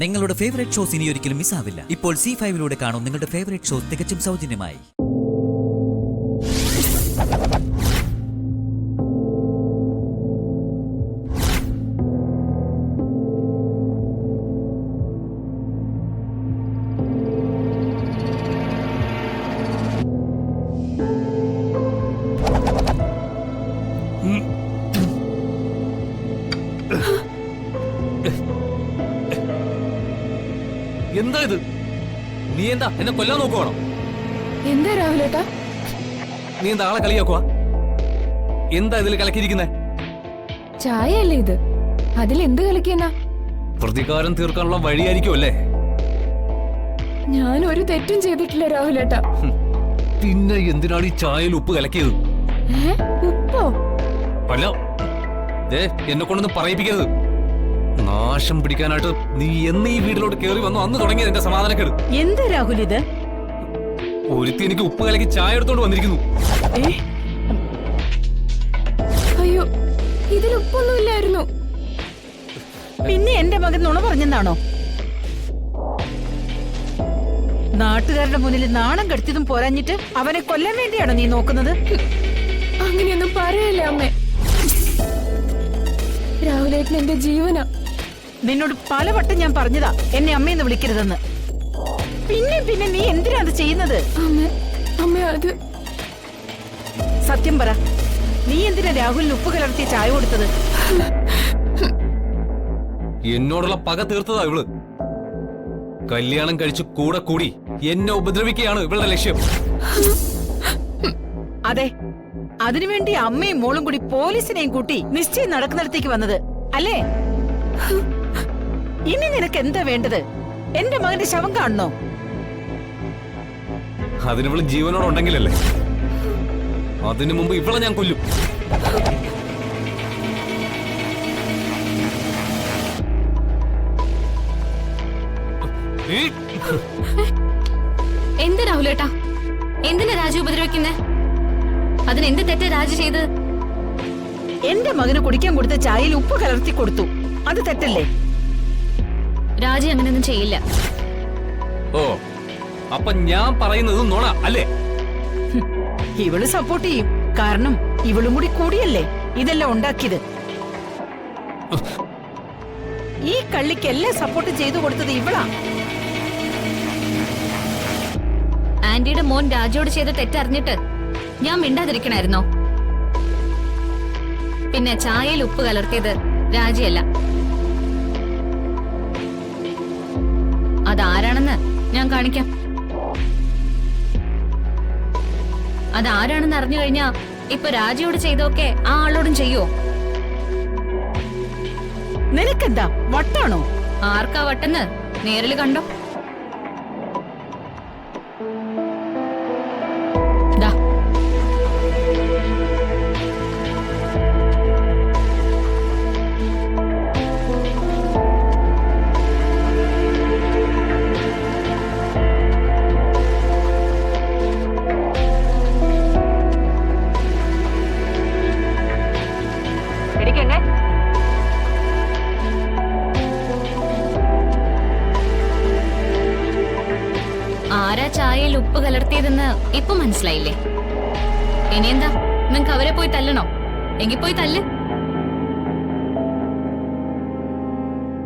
നിങ്ങളുടെ favourite shows ഇനി ഒരിക്കലും മിസ്സാവില്ല. ഇപ്പോൾ C5 കാണും നിങ്ങളുടെ ഫേവറേറ്റ് ഷോസ് തികച്ചും സൗജന്യമായി. എന്താ ഇത്? നീ എന്താ എന്നെ കൊല്ലാൻ നോക്കുവാണോ? എന്താ രാഹുലേട്ടാ? നീ എന്താ ആളെ കളിയാക്കുവാ? എന്താ ഇതിൽ കലക്കിയിരിക്കുന്നേ? ചായ അല്ലേ ഇത്? അതിൽ എന്ത് കളിക്കാനാ? പ്രതികാരം തീർക്കാനുള്ള വഴിയായിരിക്കും അല്ലേ? ഞാൻ ഒരു തെറ്റും ചെയ്തിട്ടില്ല രാഹുലേട്ടാ. പിന്നെ എന്തിനാണ് ഈ ചായയിൽ ഉപ്പ് കലക്കിയത്? ഉപ്പോ? അല്ല, എന്നെ കൊണ്ടൊന്നും പറയിപ്പിക്കരുത്. നാശം പിടിക്കാനായിട്ട് നീ എന്ന് ഈ വീട്ടിലോട്ട് കയറി വന്നു അന്ന് തുടങ്ങിയത് എന്റെ സമാധാനക്കേട്. എന്താ രാഹുൽ ഇത്? ഒരുത്തി എനിക്ക് ഉപ്പ് കലക്കി ചായ എടുത്തോണ്ട് വന്നിരിക്കുന്നു. അയ്യോ, ഇതിൽ ഉപ്പൊന്നുമില്ലായിരുന്നു. പിന്നെ എന്റെ മകൻ നുണ പറഞ്ഞെന്നാണോ? നാട്ടുകാരുടെ മുന്നിൽ നാണം കെടുത്തിയതും പോരാഞ്ഞിട്ട് അവനെ കൊല്ലാൻ വേണ്ടിയാണോ നീ നോക്കുന്നത്? അങ്ങനെയൊന്നും പറയല്ലേ അമ്മേ. രാഹുലേട്ടൻ എന്റെ ജീവനാ. നിന്നോട് പലവട്ടം ഞാൻ പറഞ്ഞതാ എന്നെ അമ്മയെന്ന് വിളിക്കരുതെന്ന്. പിന്നെ പിന്നെ നീ എന്തിനാ അത് ചെയ്യുന്നത്? അമ്മ അത് സത്യം പറ, നീ എന്തിനാ രാഹുലിന് ഉപ്പ് കലർത്തിയ ചായ കൊടുത്തത്? എന്നോടുള്ള പക തീർത്തതാ ഇവള്. കല്യാണം കഴിച്ച് കൂടെ കൂടി എന്നെ ഉപദ്രവിക്കുകയാണ് ഇവളുടെ ലക്ഷ്യം. അതെ, അതിനുവേണ്ടി അമ്മയും മോളും കൂടി പോലീസിനെയും കൂട്ടി നിശ്ചയം നടക്കുന്നിടത്തേക്ക് വന്നത് അല്ലേ? ഇനി നിനക്ക് എന്താ വേണ്ടത്? എന്റെ മകന്റെ ശവം കാണണോ? അതിനിവള് ജീവനോടുണ്ടെങ്കിലല്ലേ. അതിനു മുമ്പ് ഇവളെ ഞാൻ കൊല്ലും. എന്ത് രാഹുലേട്ടാ, എന്തിനാ രാജു ഉപദ്രവിക്കുന്നേ? അതിനെന്ത് തെറ്റാ രാജു ചെയ്ത്? എന്റെ മകന് കുടിക്കാൻ കൊടുത്ത ചായയിൽ ഉപ്പ് കലർത്തി കൊടുത്തു, അത് തെറ്റല്ലേ? രാജു അങ്ങനെയൊന്നും ചെയ്യില്ല. ഓ, അപ്പൊ ഞാൻ പറയുന്നത് നുണ അല്ലേ? ഇവള് സപ്പോർട്ട് ചെയ്യും, കാരണം ഇവളും കൂടി കൂടിയല്ലേ ഇതെല്ലാം ഉണ്ടാക്കിയത്. ഈ കള്ളിക്കെല്ലാം സപ്പോർട്ട് ചെയ്തു കൊടുത്തത് ഇവളാ. ആന്റിയുടെ മോൻ രാജുയോട് ചെയ്ത തെറ്ററിഞ്ഞിട്ട് ഞാൻ മിണ്ടാതിരിക്കണായിരുന്നോ? പിന്നെ ചായയിൽ ഉപ്പ് കലർത്തിയത് രാജിയല്ല. അതാരാണെന്ന് ഞാൻ കാണിക്കാം. അതാരാണെന്ന് അറിഞ്ഞു കഴിഞ്ഞാ ഇപ്പൊ രാജയോട് ചെയ്തൊക്കെ ആ ആളോടും ചെയ്യോ? നിനക്കെന്താ വട്ടാണോ? ആർക്കാ വട്ടെന്ന് നേരിൽ കണ്ടോ? ദാ ആരാ ചായയിൽ ഉപ്പ് കലർത്തിയതെന്ന് ഇപ്പൊ മനസ്സിലായില്ലേ? ഇനിയെന്താ, നിങ്ങക്ക് അവരെ പോയി തല്ലണോ? എങ്കിൽ പോയി തല്ല്.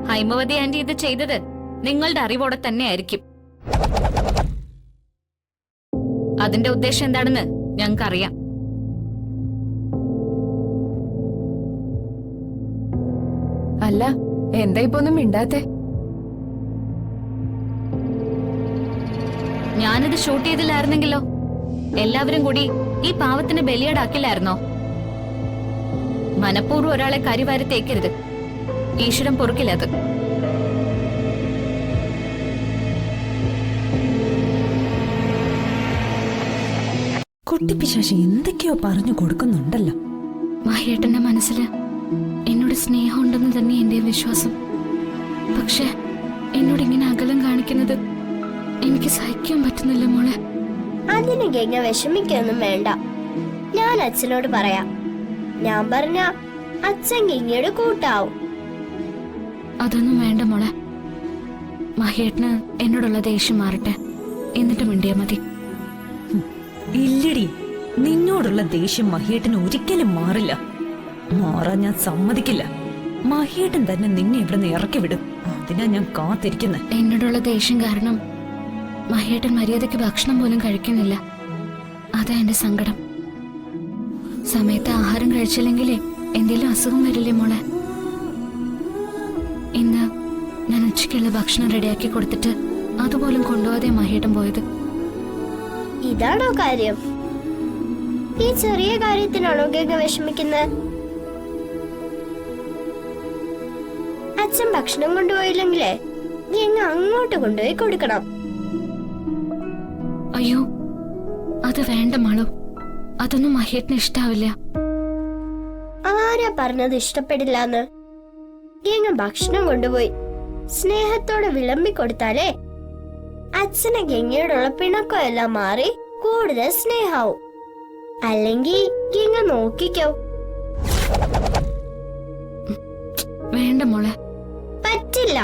ഹൈമവതി ആന്റി ഇത് ചെയ്തത് നിങ്ങളുടെ അറിവോടെ തന്നെ ആയിരിക്കും. അതിന്റെ ഉദ്ദേശം എന്താണെന്ന് ഞങ്ങൾക്കറിയാം. അല്ല, എന്താ ഇപ്പൊ ഒന്നും മിണ്ടാത്തെ? ഞാനിത് ഷൂട്ട് ചെയ്തില്ലായിരുന്നെങ്കിലോ എല്ലാവരും കൂടി ഈ പാവത്തിന് ബലിയാടാക്കില്ലായിരുന്നോ? മനഃപൂർവ്വം ഒരാളെ കരിവാരി തേക്കരുത്. ഈശ്വരൻ പൊറുക്കില്ല അത്. കുട്ടിപ്പിശാശി എന്തൊക്കെയോ പറഞ്ഞു കൊടുക്കുന്നുണ്ടല്ലോ. മഹേട്ടന്റെ മനസ്സില് എന്നോട് സ്നേഹം ഉണ്ടെന്ന് തന്നെ എന്റെ വിശ്വാസം. പക്ഷെ എന്നോട് ഇങ്ങനെ അകലം കാണിക്കുന്നത് എനിക്ക് സഹിക്കാൻ പറ്റുന്നില്ല മോളെ. അതിന് ഗംഗ വിഷമിക്കൊന്നും വേണ്ട. ഞാൻ അച്ഛനോട് പറയാം. ഞാൻ പറഞ്ഞ അച്ഛൻ ഗംഗയുടെ കൂട്ടാവും. അതൊന്നും വേണ്ട മോളെ. മഹേട്ടന് എന്നോടുള്ള ദേഷ്യം മാറട്ടെ, എന്നിട്ട് മിണ്ടിയാ മതി. ഇല്ലടി, നിന്നോടുള്ള ദേഷ്യം മഹേട്ടന് ഒരിക്കലും മാറില്ല. മാറാൻ ഞാൻ സമ്മതിക്കില്ല. മഹേട്ടൻ തന്നെ നിന്നെ ഇവിടെ നിന്ന് ഇറക്കി വിടും. അതിനാ ഞാൻ കാത്തിരിക്കുന്നത്. എന്നോടുള്ള ദേഷ്യം കാരണം മഹേട്ടൻ മര്യാദയ്ക്ക് ഭക്ഷണം പോലും കഴിക്കുന്നില്ല. അതാ എന്റെ സങ്കടം. സമയത്ത് ആഹാരം കഴിച്ചില്ലെങ്കിലേ എന്തെങ്കിലും അസുഖം വരില്ലേ മോളെ? ഇന്ന് ഞാൻ ഉച്ചയ്ക്കുള്ള ഭക്ഷണം റെഡിയാക്കി കൊടുത്തിട്ട് അതുപോലും കൊണ്ടുപോകാതെ മഹേട്ടൻ പോയത്. ഇതാണോ കാര്യം? ഈ ചെറിയ കാര്യത്തിനാണോ ഗംഗ വിഷമിക്കുന്നത്? അച്ഛൻ ഭക്ഷണം കൊണ്ടുപോയില്ലെങ്കിലേ ഗംഗ അങ്ങോട്ട് കൊണ്ടുപോയി കൊടുക്കണം. അയ്യോ, അത് വേണ്ട മാളു. അതൊന്നും മഹേട്ടന് ഇഷ്ടാവില്ല. ആരാ പറഞ്ഞത് ഇഷ്ടപ്പെടില്ലാന്ന്? ഗംഗ ഭക്ഷണം കൊണ്ടുപോയി സ്നേഹത്തോടെ വിളമ്പി കൊടുത്താലേ അച്ഛനെ ഗംഗയോടുള്ള പിണക്കം എല്ലാം മാറി കൂടുതൽ സ്നേഹാവും. അല്ലെങ്കിൽ ഗംഗ നോക്കിക്കോ. വേണ്ട മോളെ. പറ്റില്ല.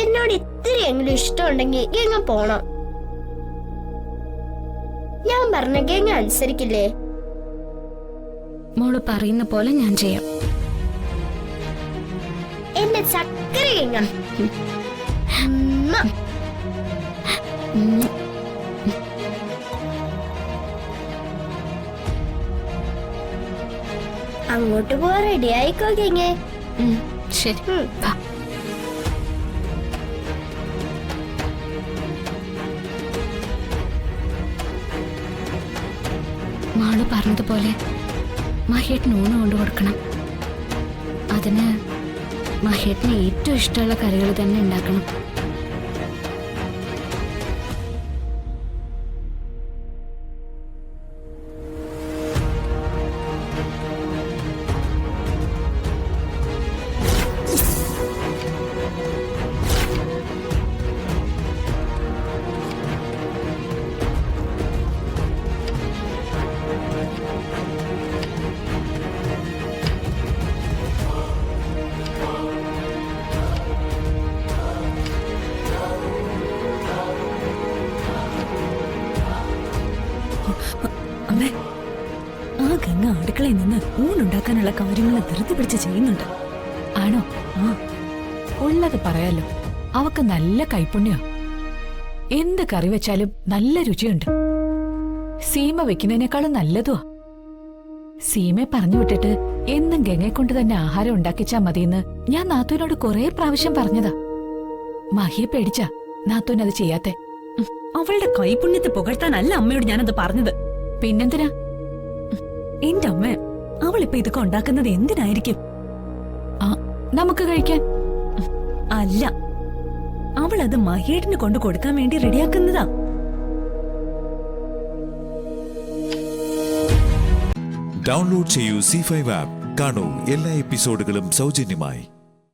എന്നോട് ഇത്തിരിയെങ്കിലും ഇഷ്ടമുണ്ടെങ്കിൽ ഗംഗ പോണം. ഞാൻ പറഞ്ഞ ഗംഗ അനുസരിക്കില്ലേ? മോള് പറയുന്ന പോലെ ഞാൻ ചെയ്യാം. എന്റെ ചക്കര ഗംഗ. അങ്ങോട്ട് പോവാ. റെഡി ആയിക്കോ ഗംഗ. ശരി. വാ. മാളു പറഞ്ഞതുപോലെ മഹേട്ടന് ഊണ് കൊണ്ടു കൊടുക്കണം. അതിന് മഹേട്ടന് ഏറ്റവും ഇഷ്ടമുള്ള കറികൾ തന്നെ ഉണ്ടാക്കണം. അമ്മേ, ആ ഗംഗ അടുക്കളയിൽ നിന്ന് ഊണുണ്ടാക്കാനുള്ള കാര്യങ്ങൾ ധൃതി പിടിച്ച് ചെയ്യുന്നുണ്ട്. ആണോ? ആ, ഉള്ളത് പറയാലോ. അവക്ക് നല്ല കൈപ്പുണ്യ. എന്ത് കറി വെച്ചാലും നല്ല രുചിയുണ്ട്. സീമ വെക്കുന്നതിനേക്കാളും നല്ലതുവാ. സീമയെ പറഞ്ഞു വിട്ടിട്ട് എന്നും ഗംഗയെ കൊണ്ട് തന്നെ ആഹാരം ഉണ്ടാക്കിച്ചാ മതിയെന്ന് ഞാൻ നാത്തൂനോട് കുറെ പ്രാവശ്യം പറഞ്ഞതാ. മഹിയെ പേടിച്ചാ നാത്തൂൻ അത് ചെയ്യാത്തെ. അവളുടെ കൈപുണ്യത്തെ പുകഴ്ത്താനല്ല അമ്മയോട് ഞാനത് പറഞ്ഞത്. പിന്നെന്തിനാ? എന്റെ അമ്മ, അവളിപ്പോ ഇതൊക്കെ ഉണ്ടാക്കുന്നത് എന്തിനായിരിക്കും? ആ, നമുക്ക് കഴിക്കാൻ. അല്ല, അവളത് മഹേട്ടിന് കൊണ്ട് കൊടുക്കാൻ വേണ്ടി റെഡിയാക്കുന്നതാ. ഡൗൺലോഡ് ചെയ്യൂ C5 ആപ്പ്. കാണൂ എല്ലാ എപ്പിസോഡുകളും സൗജന്യമായി.